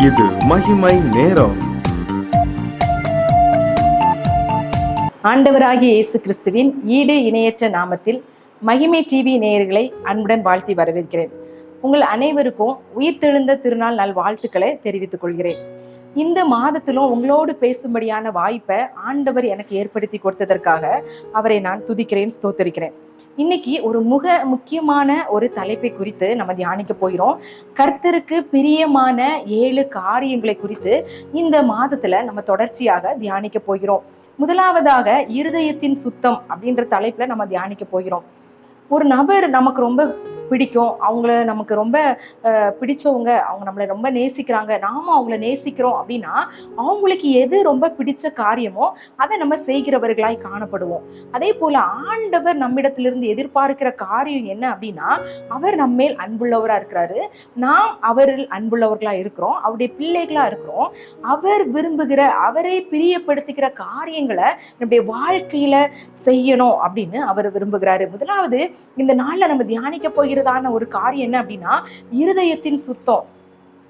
இது மகிமை நேரம். ஆண்டவராகிய இயேசு கிறிஸ்துவின் ஈடு இணையற்ற நாமத்தில் மகிமை டிவி நேயர்களை அன்புடன் வாழ்த்தி வரவேற்கிறேன். உங்கள் அனைவருக்கும் உயிர்த்தெழுந்த திருநாள் நல் வாழ்த்துக்களை தெரிவித்துக் கொள்கிறேன். இந்த மாதத்திலும் உங்களோடு பேசும்படியான வாய்ப்பை ஆண்டவர் எனக்கு ஏற்படுத்தி கொடுத்ததற்காக அவரை நான் துதிக்கிறேன், ஸ்தோத்தரிக்கிறேன். இன்னைக்கு ஒரு முக்கியமான ஒரு தலைப்பை குறித்து நம்ம தியானிக்க போகிறோம். கர்த்தருக்கு பிரியமான 7 காரியங்களை குறித்து இந்த மாதத்துல நம்ம தொடர்ச்சியாக தியானிக்க போகிறோம். முதலாவதாக இருதயத்தின் சுத்தம் அப்படின்ற தலைப்புல நம்ம தியானிக்க போகிறோம். ஒரு நபர் நமக்கு ரொம்ப பிடிக்கும், அவங்கள நமக்கு ரொம்ப பிடிச்சவங்க, அவங்க நம்மளை ரொம்ப நேசிக்கிறாங்க, நாமும் அவங்கள நேசிக்கிறோம் அப்படின்னா அவங்களுக்கு எது ரொம்ப பிடிச்ச காரியமோ அதை நம்ம செய்கிறவர்களாய் காணப்படுவோம். அதே போல ஆண்டவர் நம்மிடத்திலிருந்து எதிர்பார்க்கிற காரியம் என்ன அப்படின்னா, அவர் நம்மேல் அன்புள்ளவரா இருக்கிறாரு, நாம் அவரில் அன்புள்ளவர்களா இருக்கிறோம், அவருடைய பிள்ளைகளா இருக்கிறோம். அவர் விரும்புகிற, அவரை பிரியப்படுத்துகிற காரியங்களை நம்முடைய வாழ்க்கையில செய்யணும் அப்படின்னு அவர் விரும்புகிறாரு. முதலாவது இந்த நாள்ல நம்ம தியானிக்க போகிறதான ஒரு காரியம் என்ன அப்படின்னா, இருதயத்தின் சுத்தம்.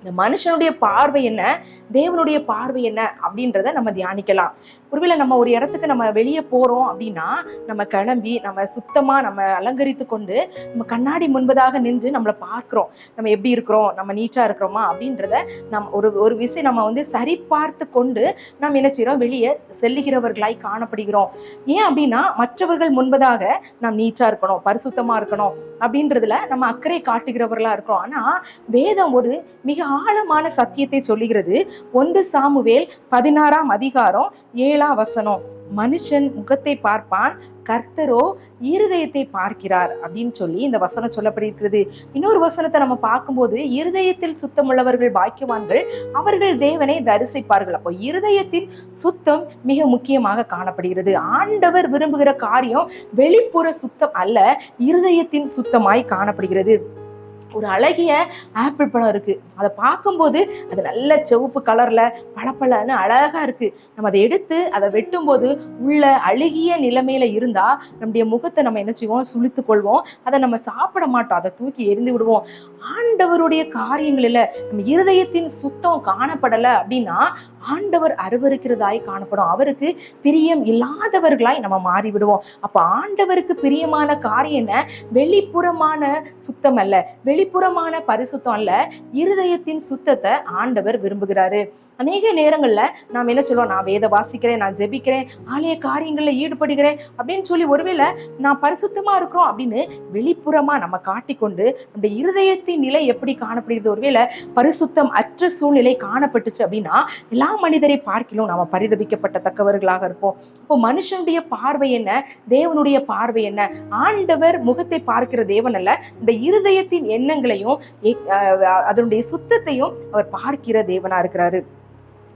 இந்த மனுஷனுடைய பார்வை என்ன, தேவனுடைய பார்வை என்ன அப்படின்றத நம்ம தியானிக்கலாம். ஒருவேளை நம்ம ஒரு இடத்துக்கு நம்ம வெளியே போறோம் அப்படின்னா, நம்ம கிளம்பி நம்ம சுத்தமா நம்ம அலங்கரித்து கொண்டு நம்ம கண்ணாடி முன்பதாக நின்று நம்மளை பார்க்கிறோம், நம்ம எப்படி இருக்கிறோம், நம்ம நீட்டா இருக்கிறோமா அப்படின்றத ஒரு விஷயம் நம்ம சரி பார்த்து கொண்டு நம்ம என்ன செய்யறோம், வெளியே செல்லுகிறவர்களாய் காணப்படுகிறோம். ஏன் அப்படின்னா, மற்றவர்கள் முன்பதாக நாம் நீட்டா இருக்கணும், பரிசுத்தமா இருக்கணும் அப்படின்றதுல நம்ம அக்கறை காட்டுகிறவர்களா இருக்கிறோம். ஆனா வேதம் ஒரு மிக ஆழமான சத்தியத்தை சொல்லுகிறது. 1 சாமுவேல் 16ஆம் அதிகாரம் 7ஆம் வசனம், மனுஷன் முகத்தை பார்ப்பான், கர்த்தரோ இருதயத்தை பார்க்கிறார் அப்படின்னு சொல்லி இந்த வசனம் சொல்லப்பட்டிருக்கிறது. இன்னொரு வசனத்தை நம்ம பார்க்கும்போது, இருதயத்தில் சுத்தமுள்ளவர்கள் பாக்கியவான்கள், அவர்கள் தேவனை தரிசிப்பார்கள். அப்போ இருதயத்தின் சுத்தம் மிக முக்கியமாக காணப்படுகிறது. ஆண்டவர் விரும்புகிற காரியம் வெளிப்புற சுத்தம் அல்ல, இருதயத்தின் சுத்தமாய் காணப்படுகிறது. ஒரு அழகிய ஆப்பிள் பழம் இருக்கு, அதை பார்க்கும்போது அது நல்ல சிவப்பு கலர்ல பளபளன்னு அழகா இருக்கு. நம்ம அதை எடுத்து அதை வெட்டும் போது உள்ள அழுகிய நிலைமையில இருந்தா நம்முடைய முகத்தை நம்ம என்ன செய்வோம், சுளித்து கொள்வோம், அதை நம்ம சாப்பிட மாட்டோம், அதை தூக்கி எரிந்து விடுவோம். ஆண்டவருடைய காரியங்களில் நம்ம இருதயத்தின் சுத்தம் காணப்படலை அப்படின்னா ஆண்டவர் அருவருக்கிறதாய் காணப்படும், அவருக்கு பிரியம் இல்லாதவர்களாய் நம்ம மாறிவிடுவோம். அப்ப ஆண்டவருக்கு பிரியமான காரியம் என்ன, வெளிப்புறமான சுத்தம் அல்ல, வெளிப்புறமான பரிசுத்தம் அல்ல, இருதயத்தின் சுத்தத்தை ஆண்டவர் விரும்புகிறாரு. அநேக நேரங்கள்ல நாம் என்ன சொல்லுவோம், நான் வேத வாசிக்கிறேன், நான் ஜெபிக்கிறேன், ஆலய காரியங்கள்ல ஈடுபடுகிறேன் அப்படின்னு சொல்லி ஒருவேளை நான் பரிசுத்தமா இருக்கிறோம் அப்படின்னு வெளிப்புறமா நம்ம காட்டிக்கொண்டு நம்முடைய இருதயத்தின் நிலை எப்படி காணப்படுகிறது, ஒருவேளை பரிசுத்தம் அற்ற சூழ்நிலை காணப்பட்டுச்சு அப்படின்னா எல்லா மனிதரை பார்க்கிலும் நாம பரிதபிக்கப்பட்டத்தக்கவர்களாக இருப்போம். இப்போ மனுஷனுடைய பார்வை என்ன, தேவனுடைய பார்வை என்ன? ஆண்டவர் முகத்தை பார்க்கிற தேவன் அல்ல, இந்த இருதயத்தின் எண்ணங்களையும் அதனுடைய சுத்தத்தையும் அவர் பார்க்கிற தேவனா இருக்கிறாரு.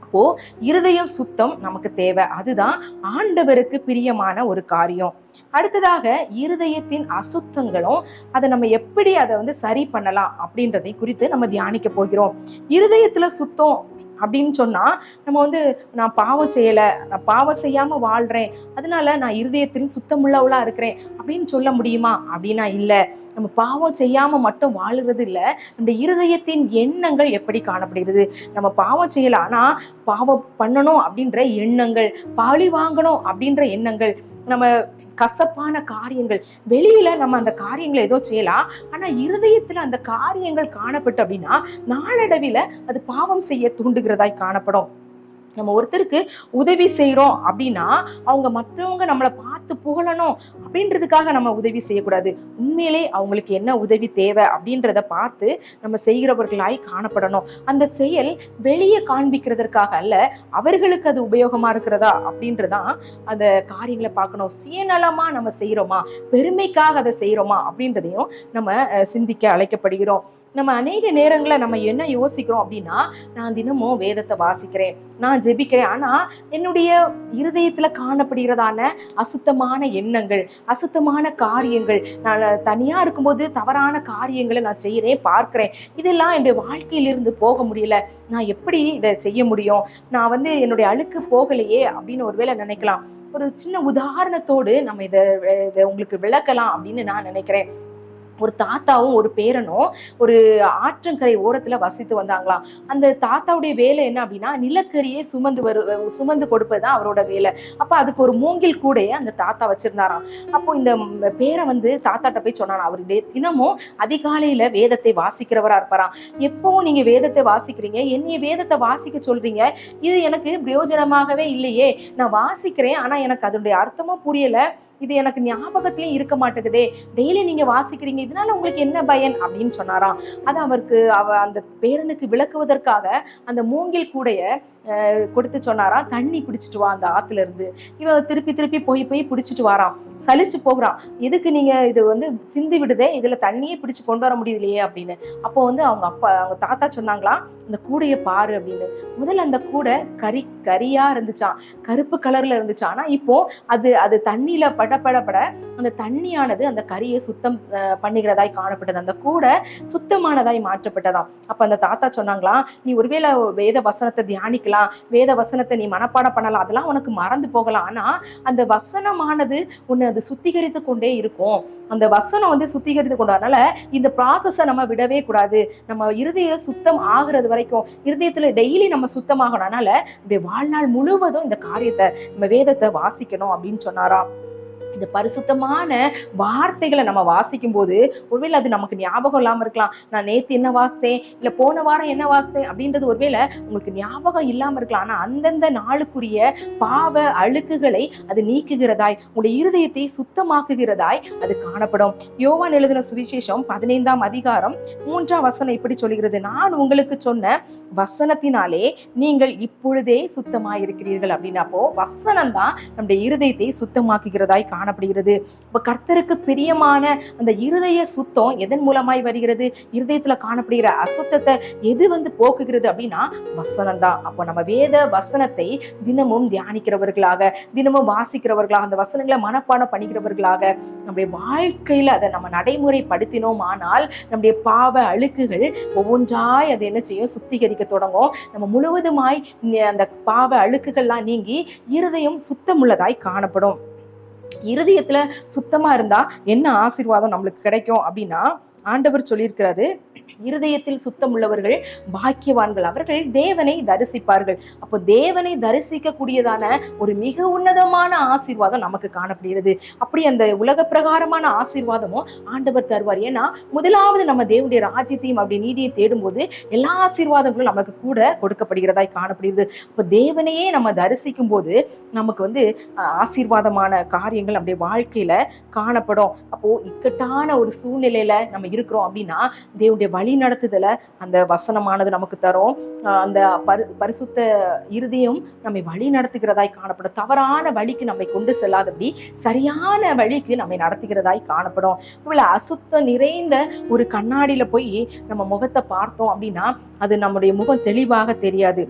அப்போ இருதயம் சுத்தம் நமக்கு தேவை, அதுதான் ஆண்டவருக்கு பிரியமான ஒரு காரியம். அடுத்ததாக இருதயத்தின் அசுத்தங்களும் அதை நம்ம எப்படி அதை சரி பண்ணலாம் அப்படின்றதை குறித்து நம்ம தியானிக்க போகிறோம். இருதயத்துல சுத்தம் அப்படின்னு சொன்னா நம்ம நான் பாவம் செய்யல, நான் பாவம் செய்யாம வாழ்றேன், அதனால நான் இருதயத்தின் சுத்தமுள்ளவளா இருக்கிறேன் அப்படின்னு சொல்ல முடியுமா அப்படின்னா இல்ல. நம்ம பாவம் செய்யாம மட்டும் வாழுறது இல்ல, நம்ம இருதயத்தின் எண்ணங்கள் எப்படி காணப்படுகிறது. நம்ம பாவம் செய்யல, ஆனா பாவம் பண்ணணும் அப்படின்ற எண்ணங்கள், பழி வாங்கணும் அப்படின்ற எண்ணங்கள், நம்ம கசப்பான காரியங்கள், வெளியில நம்ம அந்த காரியங்களை ஏதோ செய்யலாம், ஆனா இருதயத்துல அந்த காரியங்கள் காணப்பட்டு அப்படின்னா நாளடைவில அது பாவம் செய்ய தூண்டுகிறதாய் காணப்படும். நம்ம ஒருத்தருக்கு உதவி செய்யறோம் அப்படின்னா அவங்க மற்றவங்க நம்மளை பார்த்து புகழணும் அப்படின்றதுக்காக நம்ம உதவி செய்யக்கூடாது. உண்மையிலே அவங்களுக்கு என்ன உதவி தேவை அப்படின்றத பார்த்து நம்ம செய்கிறவர்களாய் காணப்படணும். அந்த செயல் வெளியே காண்பிக்கிறதற்காக அல்ல, அவர்களுக்கு அது உபயோகமா இருக்கிறதா அப்படின்றதான் அந்த காரியங்களை பார்க்கணும். சுயநலமா நம்ம செய்யறோமா, பெருமைக்காக அதை செய்யறோமா அப்படின்றதையும் நம்ம சிந்திக்க அழைக்கப்படுகிறோம். நம்ம அநேக நேரங்களில் நம்ம என்ன யோசிக்கிறோம் அப்படின்னா, நான் தினமும் வேதத்தை வாசிக்கிறேன், நான் ஜெபிக்கிறேன், ஆனா என்னுடைய இருதயத்துல காணப்படுகிறதான அசுத்தமான எண்ணங்கள், அசுத்தமான காரியங்கள், நான் தனியா இருக்கும்போது தவறான காரியங்களை நான் செய்யறேன், பார்க்கிறேன், இதெல்லாம் என்னுடைய வாழ்க்கையிலிருந்து போக முடியல, நான் எப்படி இதை செய்ய முடியும், நான் என்னுடைய அழுக்கு போகலையே அப்படின்னு ஒருவேளை நினைக்கலாம். ஒரு சின்ன உதாரணத்தோடு நம்ம இதை உங்களுக்கு விளக்கலாம் அப்படின்னு நான் நினைக்கிறேன். ஒரு தாத்தாவும் ஒரு பேரனும் ஒரு ஆற்றங்கரை ஓரத்துல வசித்து வந்தாங்களாம். அந்த தாத்தாவுடைய வேலை என்ன அப்படின்னா, நிலக்கரியை சுமந்து கொடுப்பதுதான் அவரோட வேலை. அப்ப அதுக்கு ஒரு மூங்கில் கூடைய அந்த தாத்தா வச்சிருந்தாராம். அப்போ இந்த பேரன் வந்து தாத்தாட்ட போய் சொன்னாராம், அவரு தினமும் அதிகாலையில வேதத்தை வாசிக்கிறவரா இருப்பாராம். எப்பவும் நீங்க வேதத்தை வாசிக்கிறீங்க, என்னைய வேதத்தை வாசிக்க சொல்றீங்க, இது எனக்கு பிரயோஜனமாகவே இல்லையே. நான் வாசிக்கிறேன், ஆனா எனக்கு அதனுடைய அர்த்தமும் புரியல, இது எனக்கு ஞாபகத்திலயும் இருக்க மாட்டேங்குதே. டெய்லி நீங்க வாசிக்கிறீங்க, இதனால உங்களுக்கு என்ன பயன் அப்படின்னு சொன்னாராம். அது அந்த பேரனுக்கு விளக்குவதற்காக அந்த மூங்கில் கூடைய கொடுத்து சொன்னாராம், தண்ணி பிடிச்சிட்டு வா அந்த ஆத்துல இருந்து. இவன் திருப்பி திருப்பி போய் பிடிச்சிட்டு வாரான். சலிச்சு போகிறான், எதுக்கு நீங்க இது வந்து சிந்தி விடுதே, இதுல தண்ணியே பிடிச்சு கொண்டு வர முடியலையே அப்படின்னு. அப்போ வந்து அவங்க தாத்தா சொன்னாங்களாம், இந்த கூடையை பாரு அப்படின்னு. முதல்ல அந்த கூடை கரியா இருந்துச்சான், கருப்பு கலர்ல இருந்துச்சான். ஆனா இப்போ அது தண்ணியில பட அந்த தண்ணியானது அந்த கரியை சுத்தம் பண்ணுகிறதாய் காணப்பட்டது. அந்த கூடை சுத்தமானதாய் மாற்றப்பட்டதாம். அப்ப அந்த தாத்தா சொன்னாங்களாம், நீ ஒருவேளை வேத வசனத்தை தியானிக்கலாம், வேத வசனத்தை நீ மனப்பாடம் பண்ணலாம், அதெல்லாம் உனக்கு மறந்து போகலாம், ஆனா அந்த வசனமானது உன்னை அது சுத்திகரித்து கொண்டே இருக்கும். அந்த வசனம் வந்து சுத்திகரித்து கொண்டதுனால இந்த ப்ராசஸை நம்ம விடவே கூடாது. நம்ம இருதய சுத்தம் ஆகுறது வரைக்கும், இருதயத்துல டெய்லி நம்ம சுத்தமாகணும். அதனால இப்படி வாழ்நாள் முழுவதும் இந்த காரியத்தை நம்ம வேதத்தை வாசிக்கணும் அப்படின்னு சொன்னாராம். இந்த பரிசுத்தமான வார்த்தைகளை நம்ம வாசிக்கும் போது ஒருவேளை அது நமக்கு ஞாபகம் இல்லாம இருக்கலாம். நான் நேத்து என்ன வாசித்தேன், இல்ல போன வாரம் என்ன வாசித்தேன் அப்படின்றது ஒருவேளை உங்களுக்கு ஞாபகம் இல்லாம இருக்கலாம். ஆனா அந்தந்த நாளுக்குரிய பாவ அழுக்குகளை அது நீக்குகிறதாய், உங்களுடைய இருதயத்தை சுத்தமாக்குகிறதாய் அது காணப்படும். யோவான் எழுதின சுவிசேஷம் 15ஆம் அதிகாரம் 3ஆம் வசனம் இப்படி சொல்லுகிறது, நான் உங்களுக்கு சொன்ன வசனத்தினாலே நீங்கள் இப்பொழுதே சுத்தமாயிருக்கிறீர்கள் அப்படின்னு. அப்போ வசனம் தான் நம்முடைய இருதயத்தை சுத்தமாக்குகிறதாய் காணப்படுகிறது. இப்ப கர்த்தருக்கு பிரியமான அந்த இருதய சுத்தம் எதன் மூலமாய் வருகிறது? இருதயத்துல காணப்படுகிற அசுத்தத்தை எது வந்து போக்குகிறது அப்படின்னா வசனம் தான். அப்போ நம்ம வேத வசனத்தை தினமும் தியானிக்கிறவர்களாக, தினமும் வாசிக்கிறவர்களாக, அந்த வசனங்களை மனப்பாடம் பண்ணிக்கிறவர்களாக நம்முடைய வாழ்க்கையில அதை நம்ம நடைமுறைப்படுத்தினோம் ஆனால் நம்முடைய பாவ அழுக்குகள் ஒவ்வொன்றாய் அது என்ன செய்யும், சுத்திகரிக்க தொடங்கும். நம்ம முழுவதுமாய் அந்த பாவ அழுக்குகள்லாம் நீங்கி இருதயம் சுத்தமுள்ளதாய் காணப்படும். இருதயத்துல சுத்தமா இருந்தா என்ன ஆசீர்வாதம் நம்மளுக்கு கிடைக்கும் அப்படின்னா, ஆண்டவர் சொல்லியிருக்கிறாரு, இருதயத்தில் சுத்தம் உள்ளவர்கள் பாக்கியவான்கள், அவர்கள் தேவனை தரிசிப்பார்கள். அப்போ தேவனை தரிசிக்க கூடியதான ஒரு மிக உன்னதமான ஆசீர்வாதம் நமக்கு காணப்படுகிறது. அப்படி அந்த உலக பிரகாரமான ஆசீர்வாதமும் ஆண்டவர் தருவார். ஏன்னா முதலாவது நம்ம தேவனுடைய ராஜ்யத்தையும் அப்படி நீதியை தேடும்போது எல்லா ஆசீர்வாதங்களும் நமக்கு கூட கொடுக்கப்படுகிறதாய் காணப்படுகிறது. அப்போ தேவனையே நம்ம தரிசிக்கும் போது நமக்கு வந்து ஆசீர்வாதமான காரியங்கள் நம்முடைய வாழ்க்கையில காணப்படும். அப்போ இக்கட்டான ஒரு சூழ்நிலையில நம்ம இருக்கிறோம் அப்படின்னா தேவனுடைய வழி நடத்துதல அந்த வசனமானது நமக்கு தரும். அந்த பரிசுத்த இருதயம் நம்மை வழி நடத்துகிறதாய் காணப்படும். தவறான வழிக்கு நம்மை கொண்டு செல்லாதபடி சரியான வழிக்கு நம்மை நடத்துகிறதாய் காணப்படும். இவ்வளவு அசுத்தம் நிறைந்த ஒரு கண்ணாடியில போய் நம்ம முகத்தை பார்த்தோம் அப்படின்னா அது நம்முடைய முகம் தெளிவாக தெரியாது.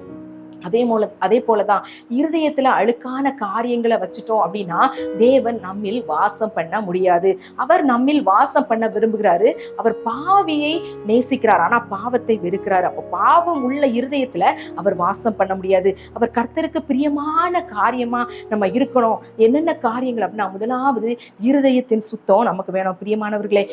அதே போலதான் இருதயத்துல அழுக்கான காரியங்களை வச்சுட்டோம் அப்படின்னா தேவன் நம்மில் வாசம் பண்ண முடியாது. அவர் நம்மில் வாசம் பண்ண விரும்புகிறாரு. அவர் பாவியை நேசிக்கிறார், ஆனா பாவத்தை வெறுக்கிறார். அப்போ பாவம் உள்ள இருதயத்துல அவர் வாசம் பண்ண முடியாது. அவர் கர்த்தருக்கு பிரியமான காரியமா நம்ம இருக்கணும். என்னென்ன காரியங்கள் அப்படின்னா, முதலாவது இருதயத்தின் சுத்தம் நமக்கு வேணும். பிரியமானவர்களே,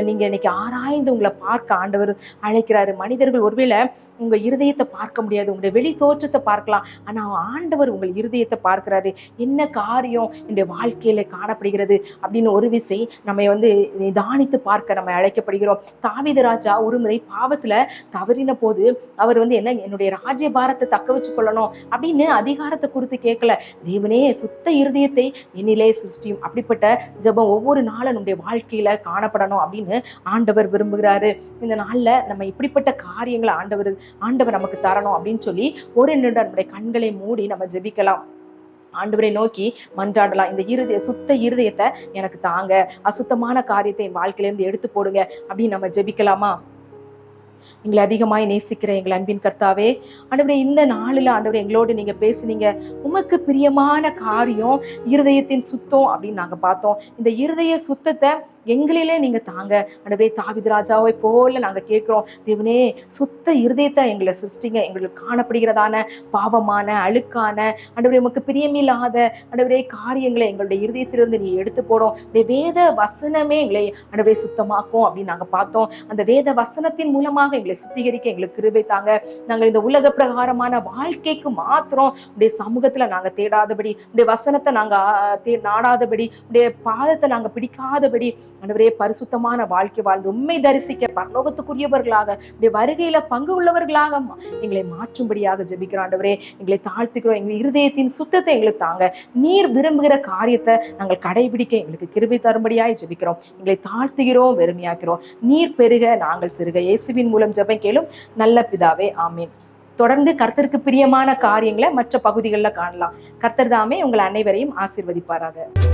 நீங்க இன்னைக்கு ஆராய்ந்து உங்களை பார்க்க ஆண்டவர் அழைக்கிறாரு. மனிதர்கள் ஒருவேளை உங்க இருதயத்தை பார்க்க முடியாது, உங்களுடைய வெளி தோற்றத்தை பார்க்கலாம், ஆனா ஆண்டவர் உங்கள் இருதயத்தை பார்க்கிறாரு. என்ன காரியம் என்னுடைய வாழ்க்கையில காணப்படுகிறது அப்படின்னு ஒரு விசை நம்ம வந்து நிதானித்து பார்க்க நம்ம அழைக்கப்படுகிறோம். தாவீது ராஜா ஒரு முறை பாவத்துல தவறின போது அவர் வந்து என்னுடைய ராஜ்ய பாரத்தை தக்க வச்சு கொள்ளணும் அப்படின்னு அதிகாரத்தை குறித்து கேட்கல. தேவனே சுத்த இருதயத்தை என்னிலே சிருஷ்டியும். அப்படிப்பட்ட ஜெபம் ஒவ்வொரு நாளும் நம்முடைய வாழ்க்கையில காணப்படணும் அப்படின்னு ஆண்டவர் விரும்புகிறாரு. இந்த நாள்ல நம்ம இப்படிப்பட்ட காரியங்களை ஆண்டவர் நமக்கு தரணும் அப்படின்னு சொல்லி ஒரு நிமிடம் நம்முடைய கண்களை மூடி நம்ம ஜெபிக்கலாம். ஆண்டவரை நோக்கி மன்றாடலாம். இந்த சுத்த இருதயத்தை எனக்கு தாங்க, அசுத்தமான காரியத்தை என் வாழ்க்கையில இருந்து எடுத்து போடுங்க அப்படின்னு நம்ம ஜெபிக்கலாமா? எங்களை அதிகமாய் நேசிக்கிற எங்கள் அன்பின் கர்த்தாவே, ஆண்டவரே இந்த நாளில் ஆண்டவரே எங்களோடு நீங்க பேசுனீங்க. உமக்கு பிரியமான காரியம் இருதயத்தின் சுத்தம் அப்படின்னு நாங்க பார்த்தோம். இந்த இருதய சுத்தத்தை எங்களிலே நீங்க தாங்க. ஆண்டவரே, தாவீது ராஜாவை போல நாங்க கேட்கிறோம். தேவனே, சுத்த இருதயத்தை எங்களை சிருஷ்டிங்க. எங்களுக்கு காணப்படுகிறதான பாவமான அழுக்கான ஆண்டவரே உமக்கு பிரியமில்லாத ஆண்டவரே காரியங்களை எங்களுடைய இருதயத்திலிருந்து நீ எடுத்து போடும். வேத வசனமே எங்களை ஆண்டவரே சுத்தமாக்கும் அப்படின்னு நாங்க பார்த்தோம். அந்த வேத வசனத்தின் மூலமாக எங்களை சுத்திகரிக்க எங்களுக்கு கிருபை தாங்க. நாங்கள் இந்த உலக பிரகாரமான வாழ்க்கைக்கு மாத்திரம் உடைய சமூகத்துல நாங்க தேடாதபடி, உடைய வசனத்தை நாங்க நாடாதபடி, உடைய பாதத்தை நாங்க பிடிக்காதபடி ஆண்டவரே பரிசுத்தமான வாழ்க்கை வாழ்ந்து உண்மை தரிசிக்க பரலோகத்துக்குரியவர்களாக உடைய வருகையில பங்கு உள்ளவர்களாக எங்களை மாற்றும்படியாக ஜெபிக்கிறோம். ஆண்டவரே, எங்களை தாழ்த்துக்கிறோம். எங்கள் இருதயத்தின் சுத்தத்தை எங்களுக்கு தாங்க. நீர் விரும்புகிற காரியத்தை நாங்கள் கடைபிடிக்க எங்களுக்கு கிருபை தரும்படியாய் ஜெபிக்கிறோம். எங்களை தாழ்த்துகிறோம், வெறுமையாக்கிறோம். நீர் பெருக, நாங்கள் சிறுக. இயேசுவின் மூலம் ஜெபம் கேளும் நல்ல பிதாவே, ஆமீன். தொடர்ந்து கர்த்தருக்கு பிரியமான காரியங்களை மற்ற பகுதிகளில் காணலாம். கர்த்தர் தாமே உங்கள் அனைவரையும் ஆசீர்வதிப்பாராக.